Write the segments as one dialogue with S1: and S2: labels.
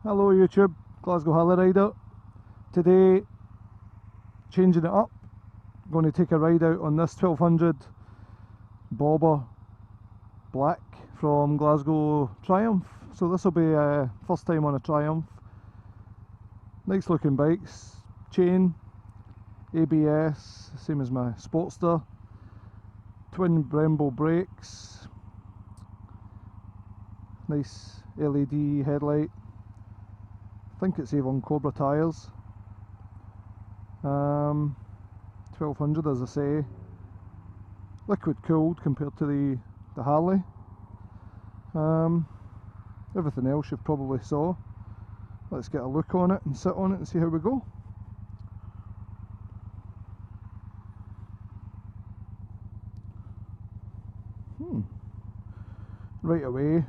S1: Hello YouTube, Glasgow Harley Rider. Today, changing it up, going to take a ride out on this 1200 bobber black from Glasgow Triumph. So this will be first time on a Triumph. Nice looking bikes, chain, ABS, same as my Sportster, twin Brembo brakes, nice LED headlight. I think it's Avon Cobra tyres. 1200 as I say, liquid cooled compared to the Harley. Everything else you've probably saw. Let's get a look on it and sit on it and see how we go. Right away,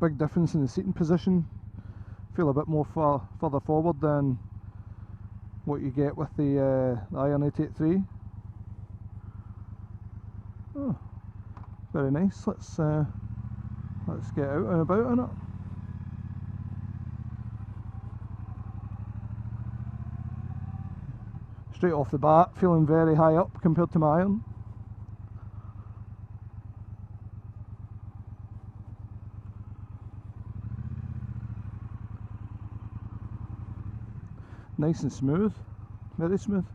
S1: big difference in the seating position. Feel a bit more further forward than what you get with the Iron 883. Oh, very nice. Let's get out and about in it. Straight off the bat, feeling very high up compared to my Iron. Nice and smooth, very smooth.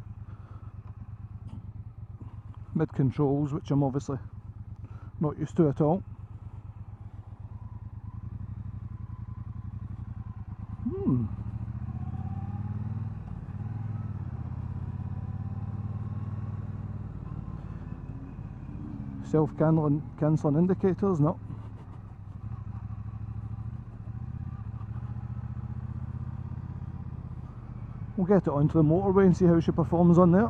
S1: Mid controls, which I'm obviously not used to at all. Self-cancelling indicators, no. We'll get it onto the motorway and see how she performs on there.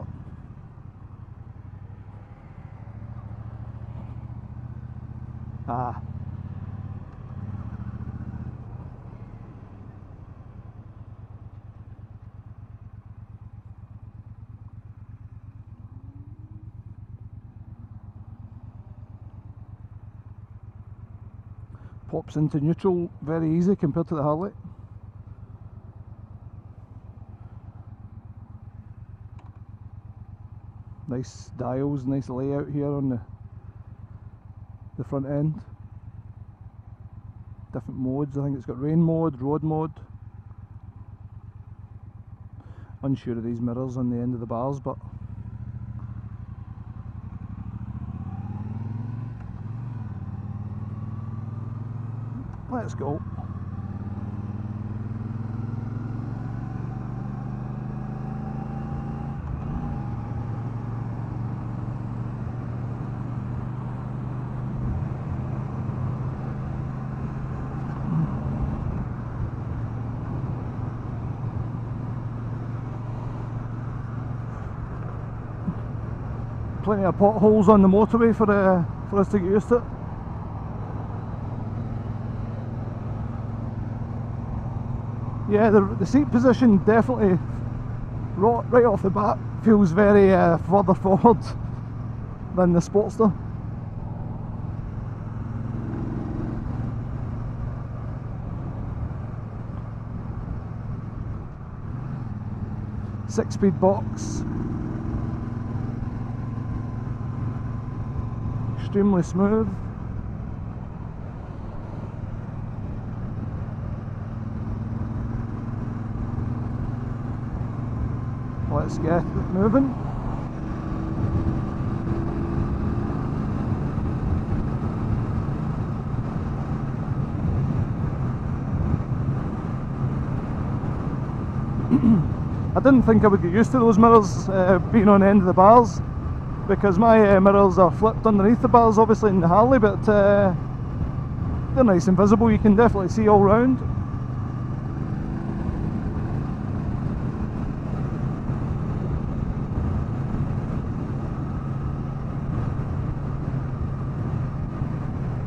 S1: Pops into neutral very easy compared to the Harley. Nice dials, nice layout here on the front end. Different modes, I think it's got rain mode, road mode. Unsure of these mirrors on the end of the bars, but let's go. Plenty of potholes on the motorway for us to get used to it. Yeah, the seat position definitely right off the bat feels very further forward than the Sportster. Six-speed box. Extremely smooth. Let's get it moving. I didn't think I would get used to those mirrors being on the end of the bars, because my mirrors are flipped underneath the bars obviously in the Harley, but they're nice and visible, you can definitely see all round.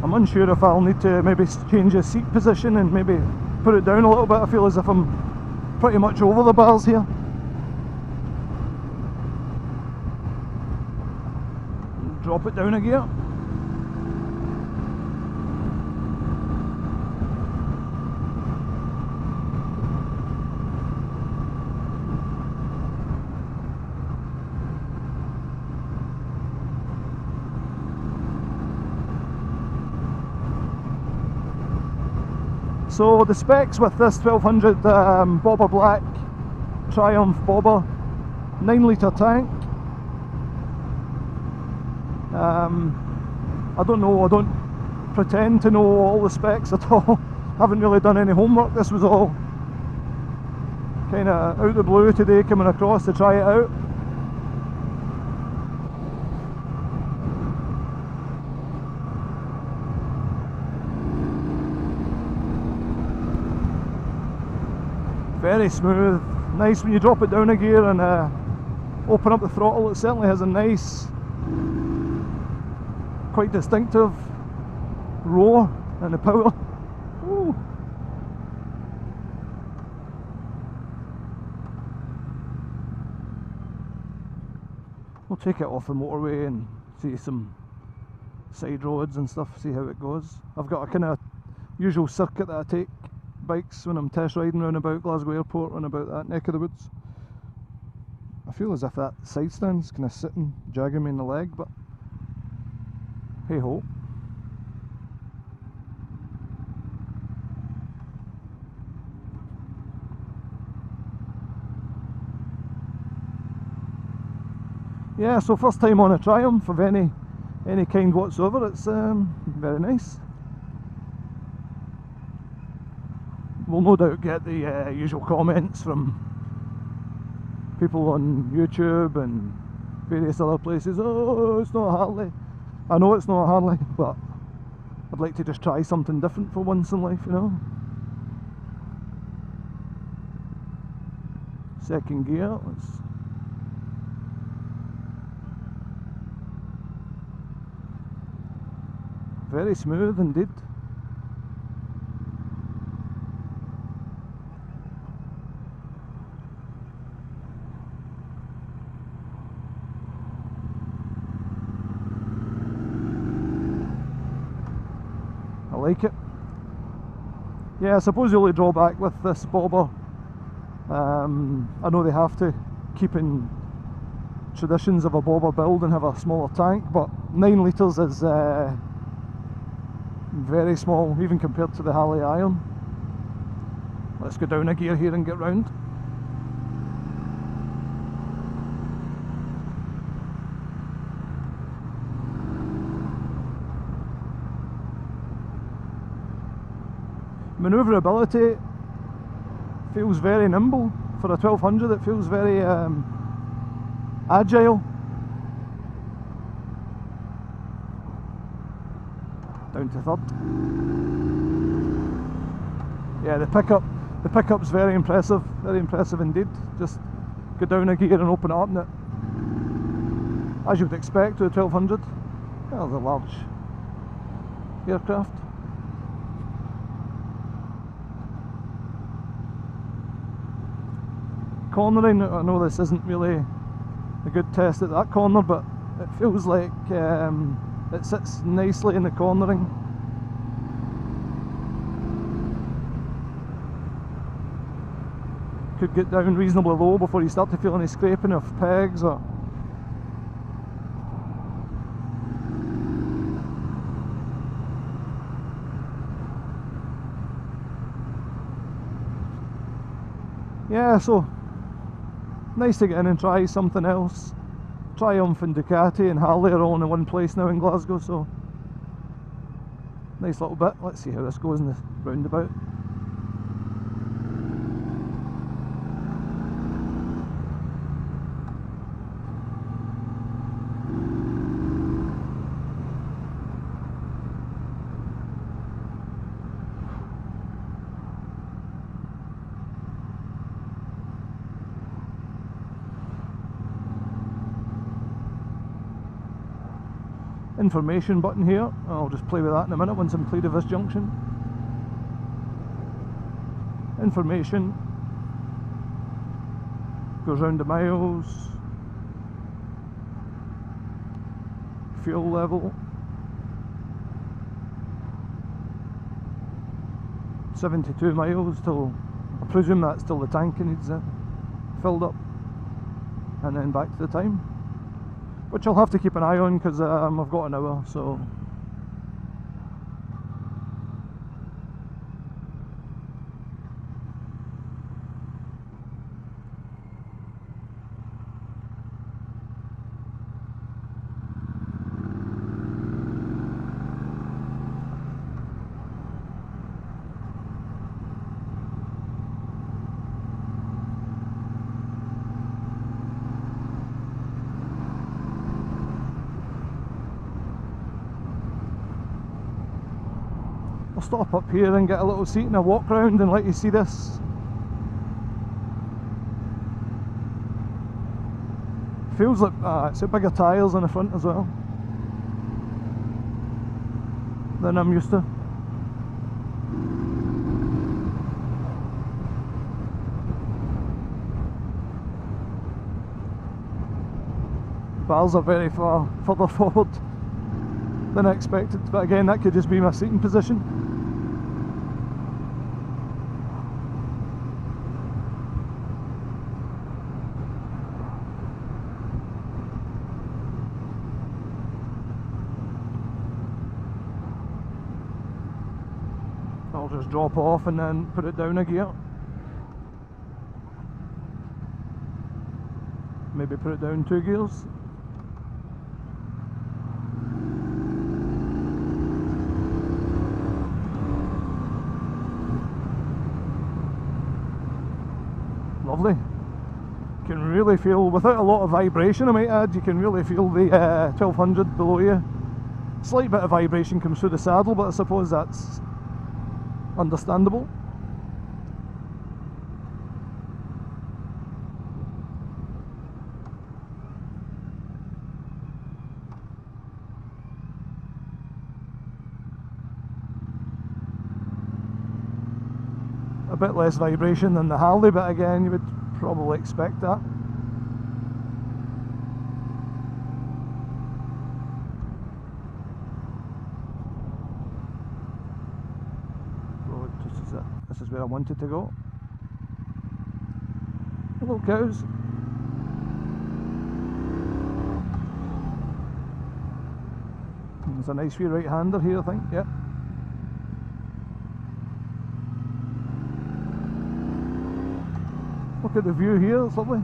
S1: I'm unsure if I'll need to maybe change the seat position and maybe put it down a little bit. I feel as if I'm pretty much over the bars here. Drop it down a gear. So the specs with this 1200 Bobber Black Triumph Bobber, 9 litre tank. I don't know, I don't pretend to know all the specs at all. Haven't really done any homework. This was all kind of out the blue today, coming across to try it out. Very smooth, nice when you drop it down a gear and open up the throttle. It certainly has a nice, quite distinctive roar and the power. Ooh. We'll take it off the motorway and see some side roads and stuff, see how it goes. I've got a kind of usual circuit that I take bikes when I'm test riding around about Glasgow Airport and about that neck of the woods. I feel as if that side stand's kind of sitting, jagging me in the leg, but hey ho. Yeah, so first time on a Triumph of any kind whatsoever. It's very nice. We'll no doubt get the usual comments from people on YouTube and various other places. Oh, it's not a Harley. I know it's not a Harley, but I'd like to just try something different for once in life, you know. Second gear, very smooth indeed. I like it. Yeah, I suppose the only drawback with this bobber, I know they have to keep in traditions of a bobber build and have a smaller tank, but 9 litres is very small, even compared to the Harley Iron. Let's go down a gear here and get round. Manoeuvrability feels very nimble for a 1200. It feels very agile. Down to third. Yeah, the pickup's very impressive indeed. Just go down a gear and open it up, and it, as you would expect with a 1200. Well, the large aircraft. Cornering, I know this isn't really a good test at that corner, but it feels like it sits nicely in the cornering. Could get down reasonably low before you start to feel any scraping of pegs or... Yeah, so nice to get in and try something else. Triumph and Ducati and Harley are all in one place now in Glasgow, so nice little bit. Let's see how this goes in the roundabout. Information button here. I'll just play with that in a minute once I'm clear of this junction. Information goes round the miles, fuel level, 72 miles till, I presume that's till the tank needs filled up, and then back to the time, which I'll have to keep an eye on because I've got an hour, so stop up here and get a little seat and a walk round and let you see this. Feels like it's got bigger tyres on the front as well than I'm used to. Bars are very far further forward than I expected, but again that could just be my seating position. I'll just drop off and then put it down a gear. Maybe put it down 2 gears. Lovely. You can really feel, without a lot of vibration I might add, you can really feel the 1200 below you. Slight bit of vibration comes through the saddle, but I suppose that's understandable. A bit less vibration than the Harley, but again you would probably expect that. Oh, this is where I wanted to go. Hello cows. There's a nice wee right hander here, I think, yep. Look at the view here, it's lovely.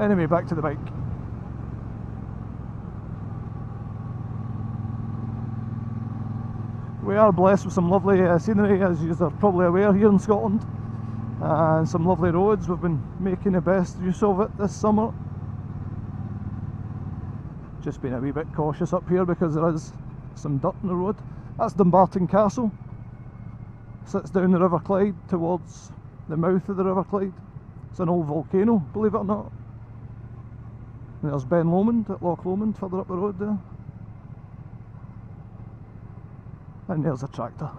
S1: Anyway, back to the bike. We are blessed with some lovely scenery, as you are probably aware, here in Scotland, and some lovely roads. We've been making the best use of it this summer. Just been a wee bit cautious up here because there is some dirt in the road. That's Dumbarton Castle. Sits down the River Clyde towards the mouth of the River Clyde. It's an old volcano, believe it or not. And there's Ben Lomond at Loch Lomond further up the road there. And there's a tractor.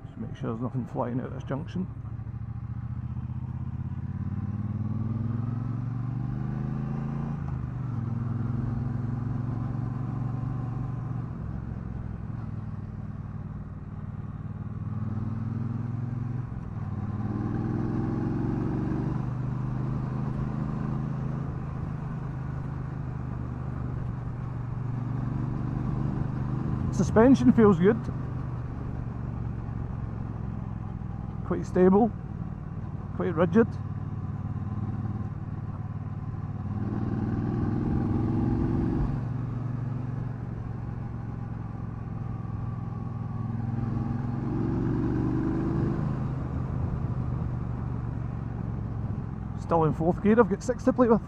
S1: Just make sure there's nothing flying out this junction. Suspension feels good, quite stable, quite rigid. Still in 4th gear, I've got 6 to play with.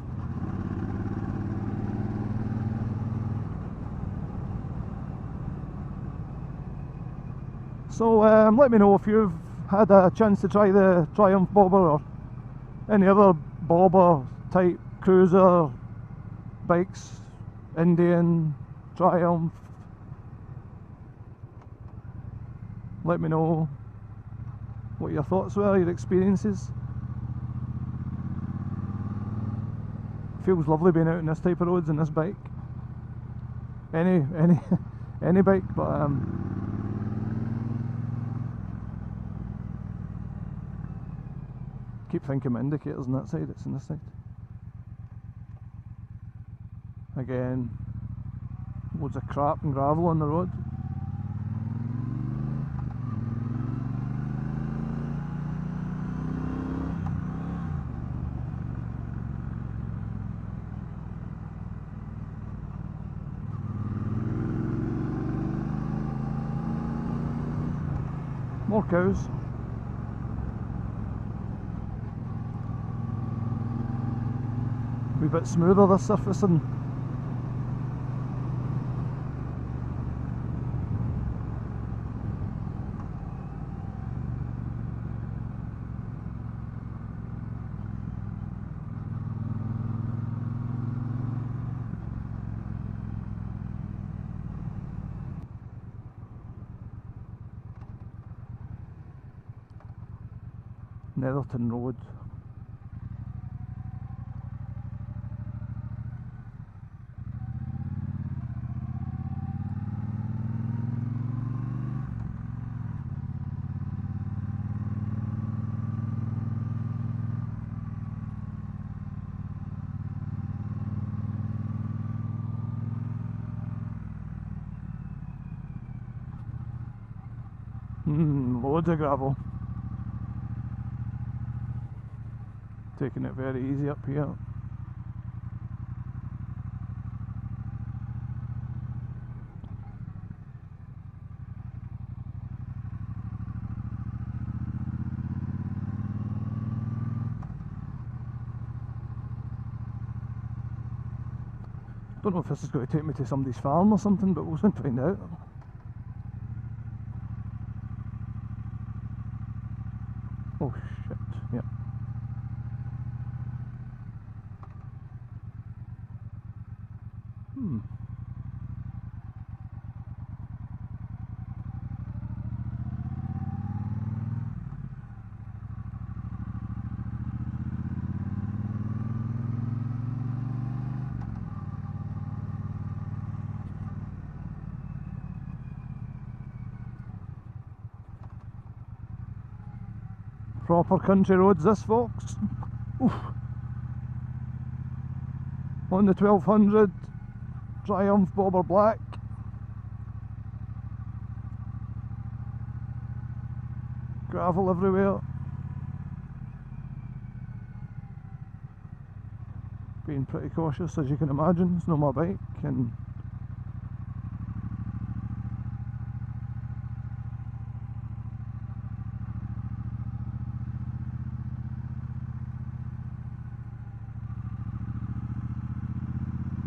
S1: So let me know if you've had a chance to try the Triumph bobber or any other bobber type cruiser bikes, Indian, Triumph. Let me know what your thoughts were, your experiences. Feels lovely being out on this type of roads in this bike. Any bike, but keep thinking my indicators on that side, it's on this side. Again, loads of crap and gravel on the road. More cows. A wee bit smoother this surfacing. Netherton Road. Loads of gravel. Taking it very easy up here. Don't know if this is going to take me to somebody's farm or something, but we'll soon find out. Oh shit, yeah. Proper country roads this, folks. Oof. On the 1200 Triumph Bobber Black. Gravel everywhere. Being pretty cautious, as you can imagine. It's not my bike, and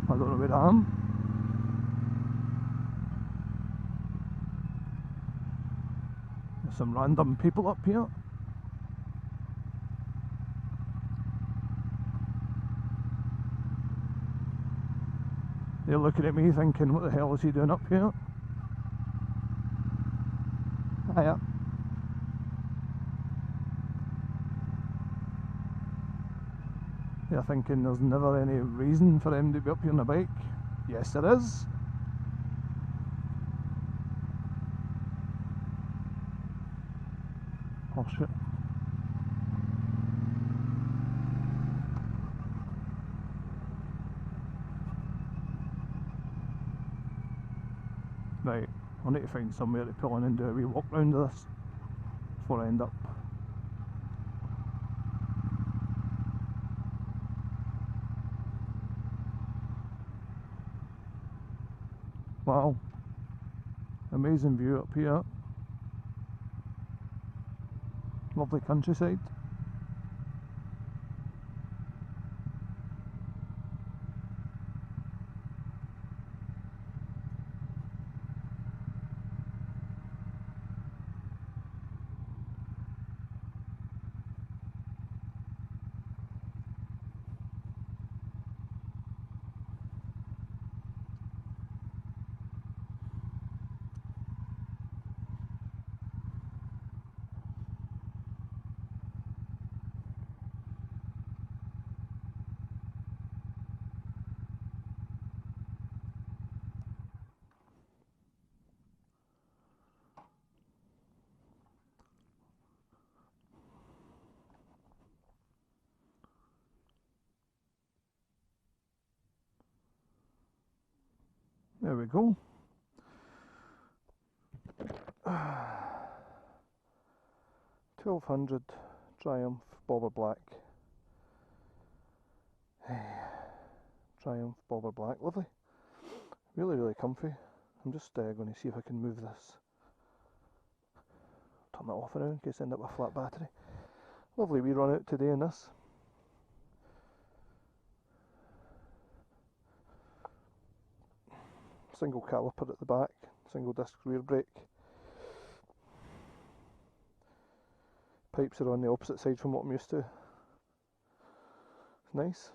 S1: I don't know where I am. There's some random people up here. They're looking at me thinking, what the hell is he doing up here? Hiya. They're thinking there's never any reason for him to be up here on a bike. Yes, there is. Oh shit. Right, I need to find somewhere to pull in and do a wee walk round of this before I end up. Wow, amazing view up here. Lovely countryside. There we go. $1200 Triumph Bobber Black. Triumph Bobber Black, lovely. Really, really comfy. I'm just going to see if I can move this turn that off now in case I end up with a flat battery. Lovely wee run out today in this. Single caliper at the back, single disc rear brake. Pipes are on the opposite side from what I'm used to. It's nice.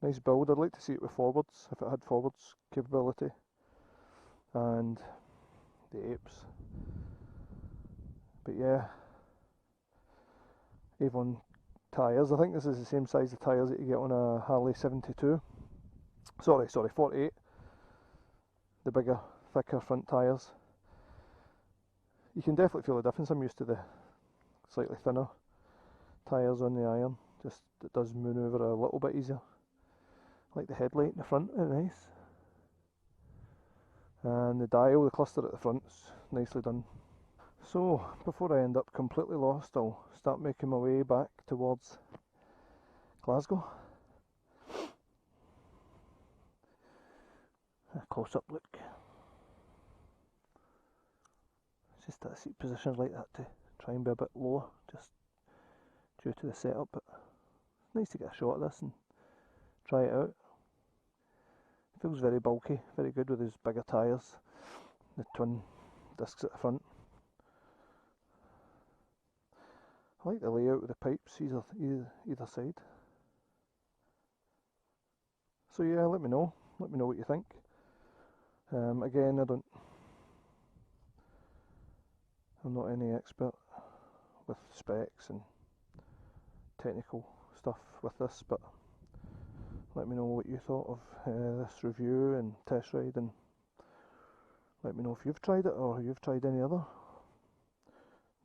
S1: Nice build. I'd like to see it with forwards, if it had forwards capability. And the apes. But yeah, Avon tyres. I think this is the same size of tyres that you get on a Harley 72. Sorry, 48. The bigger, thicker front tyres. You can definitely feel the difference. I'm used to the slightly thinner tyres on the iron. Just it does manoeuvre a little bit easier. Like the headlight in the front, nice. And the dial, the cluster at the front's nicely done. So, before I end up completely lost, I'll start making my way back towards Glasgow. A close-up look. It's just that seat positions like that to try and be a bit lower, just due to the setup, but it's nice to get a shot of this and try it out. It feels very bulky, very good with these bigger tyres, the twin discs at the front. I like the layout of the pipes either side. So yeah, let me know what you think. Again, I'm not any expert with specs and technical stuff with this, but let me know what you thought of this review and test ride, and let me know if you've tried it or you've tried any other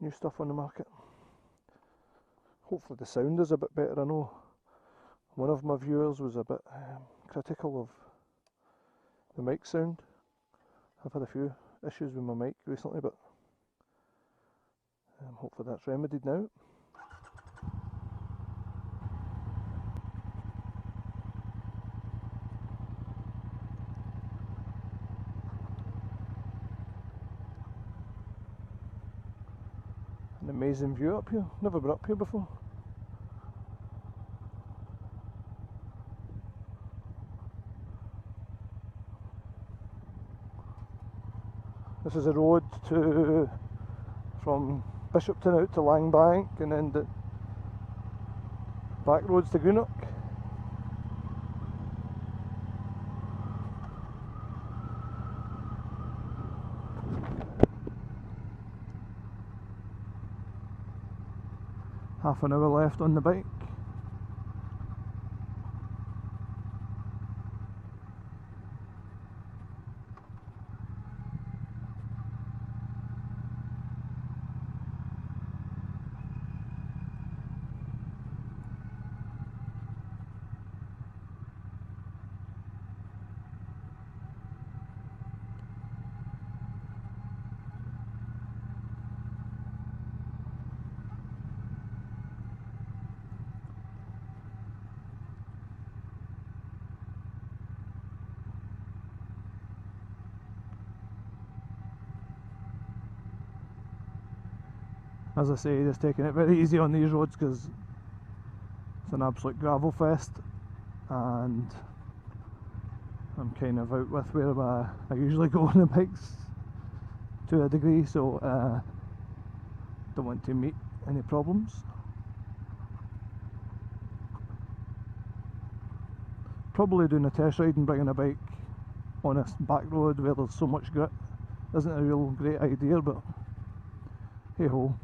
S1: new stuff on the market. Hopefully the sound is a bit better. I know one of my viewers was a bit critical of the mic sound. I've had a few issues with my mic recently, but hopefully that's remedied now. An amazing view up here, never been up here before. This is a road from Bishopton out to Langbank, and then the back roads to Greenock. Half an hour left on the bike. As I say, just taking it very easy on these roads because it's an absolute gravel fest, and I'm kind of out with where I usually go on the bikes to a degree, so don't want to meet any problems. Probably doing a test ride and bringing a bike on a back road where there's so much grit isn't a real great idea, but hey ho.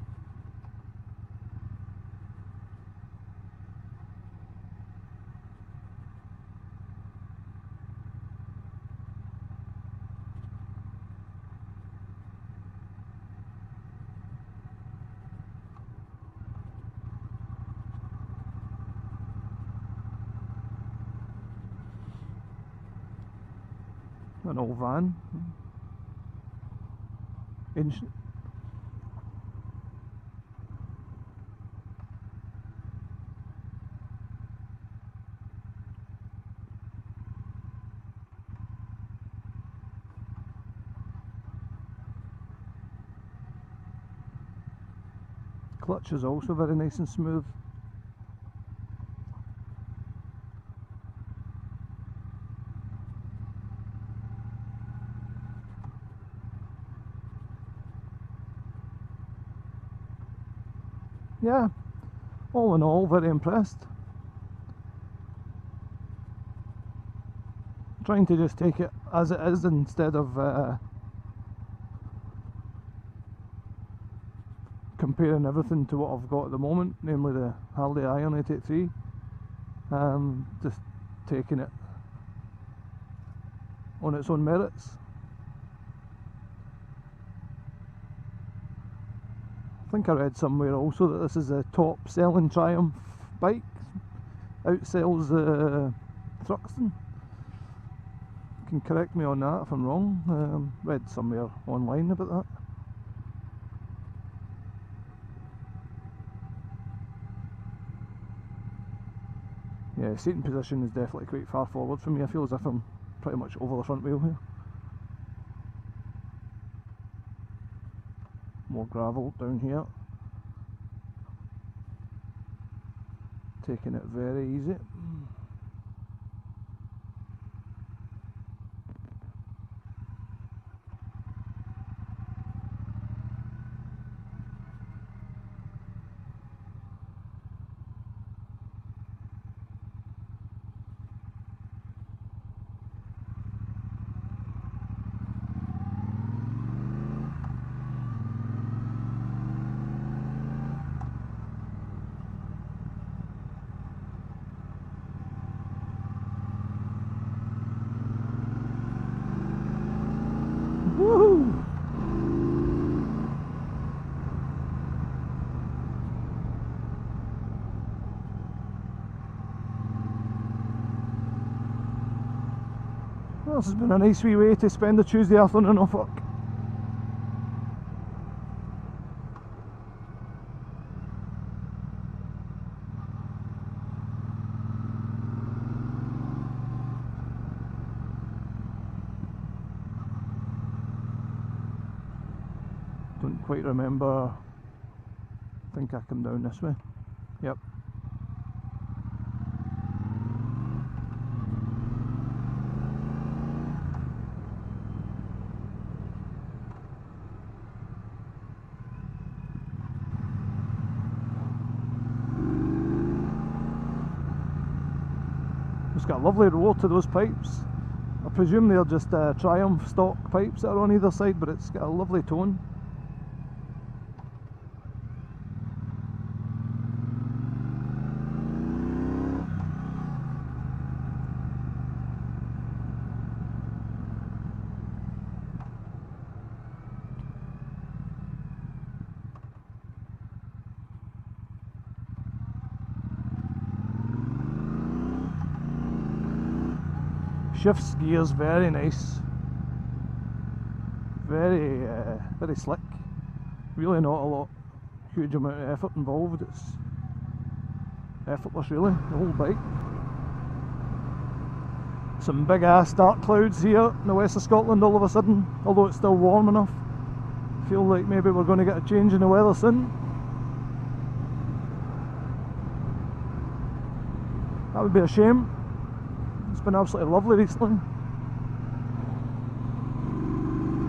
S1: An old van. Ancient. Clutch is also very nice and smooth. Yeah, all in all, very impressed. Trying to just take it as it is instead of comparing everything to what I've got at the moment, namely the Harley Iron 883. Just taking it on its own merits. I think I read somewhere also that this is a top selling Triumph bike, outsells the Thruxton. You can correct me on that if I'm wrong. Read somewhere online about that. Yeah, seating position is definitely quite far forward for me. I feel as if I'm pretty much over the front wheel here. More gravel down here. Taking it very easy. Woohoo! Well, this has been a nice wee way to spend a Tuesday afternoon off work. Don't quite remember. I think I come down this way. Yep. It's got a lovely roar to those pipes. I presume they're just Triumph stock pipes that are on either side, but it's got a lovely tone. Shifts gears very nice, very slick. Really not huge amount of effort involved. It's effortless really, the whole bike. Some big ass dark clouds here in the west of Scotland all of a sudden, although it's still warm enough. Feel like maybe we're going to get a change in the weather soon. That would be a shame. It's been absolutely lovely recently.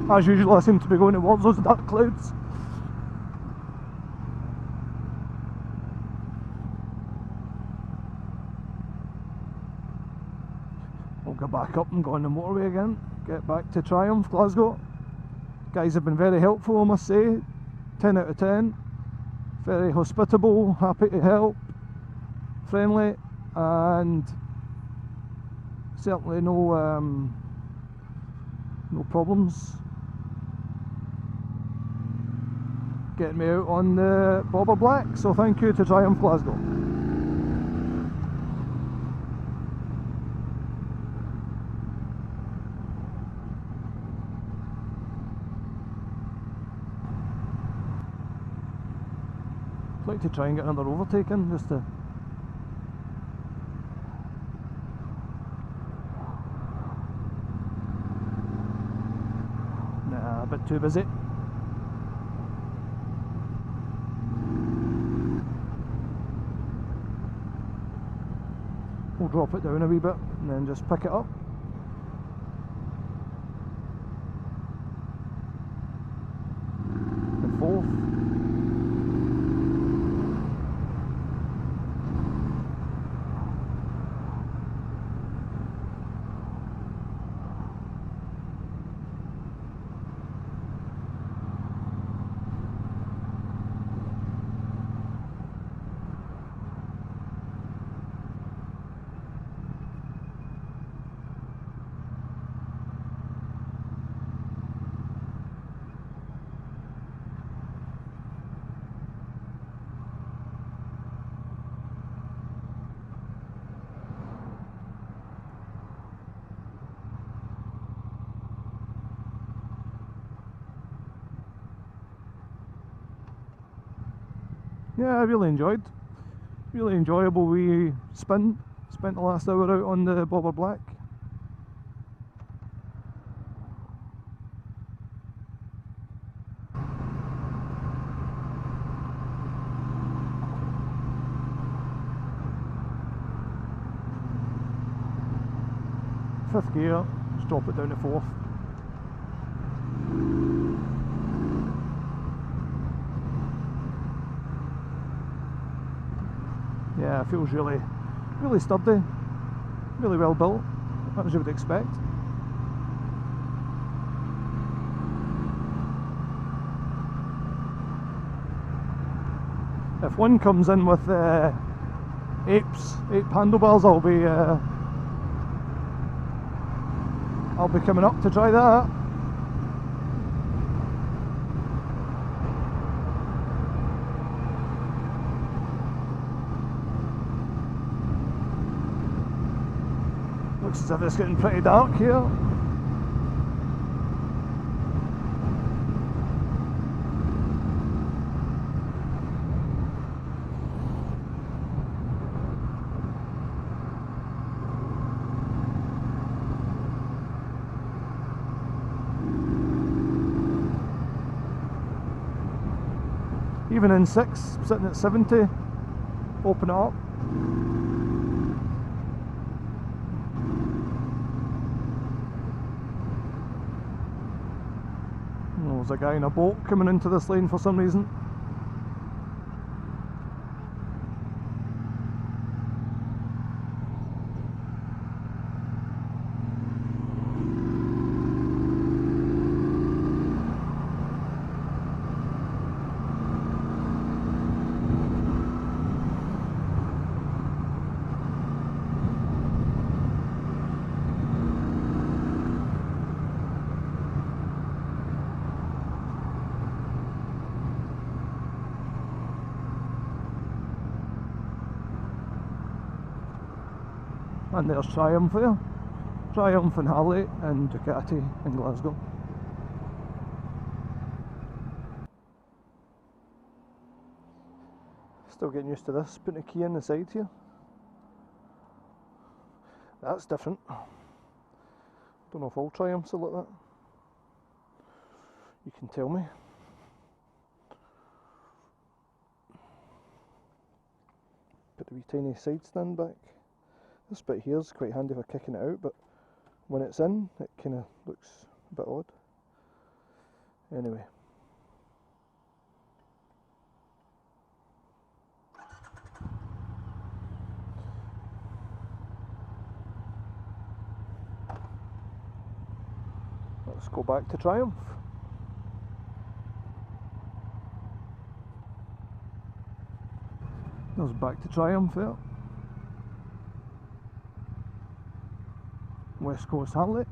S1: As usual, I seem to be going towards those dark clouds. We'll go back up and go on the motorway again. Get back to Triumph, Glasgow. Guys have been very helpful, I must say. 10 out of 10. Very hospitable, happy to help, friendly, and certainly no problems getting me out on the Bobber Black, so thank you to Triumph Glasgow. I'd like to try and get another overtake in, just to a bit too busy. We'll drop it down a wee bit and then just pick it up. And fourth. Yeah, I really enjoyable wee spin. Spent the last hour out on the Bobber Black. Fifth gear, just drop it down to fourth. Yeah, it feels really sturdy, really well built, as you would expect. If one comes in with ape handlebars, I'll be coming up to try that. Looks as if it's getting pretty dark here. Even in 6, sitting at 70, open it up. There's a guy in a boat coming into this lane for some reason. And there's Triumph there. Triumph and Harley and Ducati in Glasgow. Still getting used to this, putting a key in the side here. That's different. Don't know if all Triumphs are like that. You can tell me. Put the wee tiny side stand back. This bit here is quite handy for kicking it out, but when it's in, it kind of looks a bit odd. Anyway. Let's go back to Triumph. There's back to Triumph there. West Coast Harley.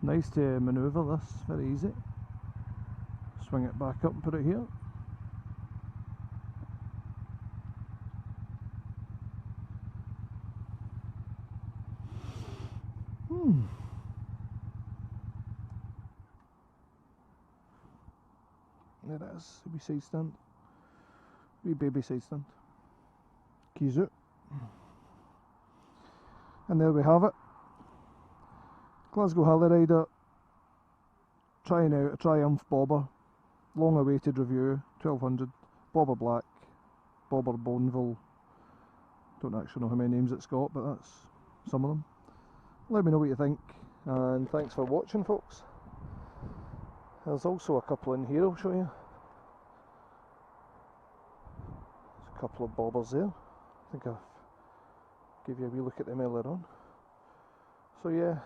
S1: Nice to manoeuvre this, very easy. Swing it back up and put it here. There it is, a wee side stand. Wee baby side stand. Keys out. And there we have it. Glasgow Harley Rider trying out a Triumph bobber. Long awaited review, 1200. Bobber Black, Bobber Boneville. Don't actually know how many names it's got, but that's some of them. Let me know what you think, and thanks for watching, folks. There's also a couple in here I'll show you. There's a couple of bobbers there. I think I've gave you a wee look at them earlier on. So yeah,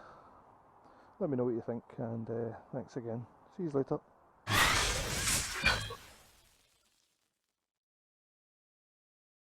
S1: let me know what you think, and thanks again. See you later.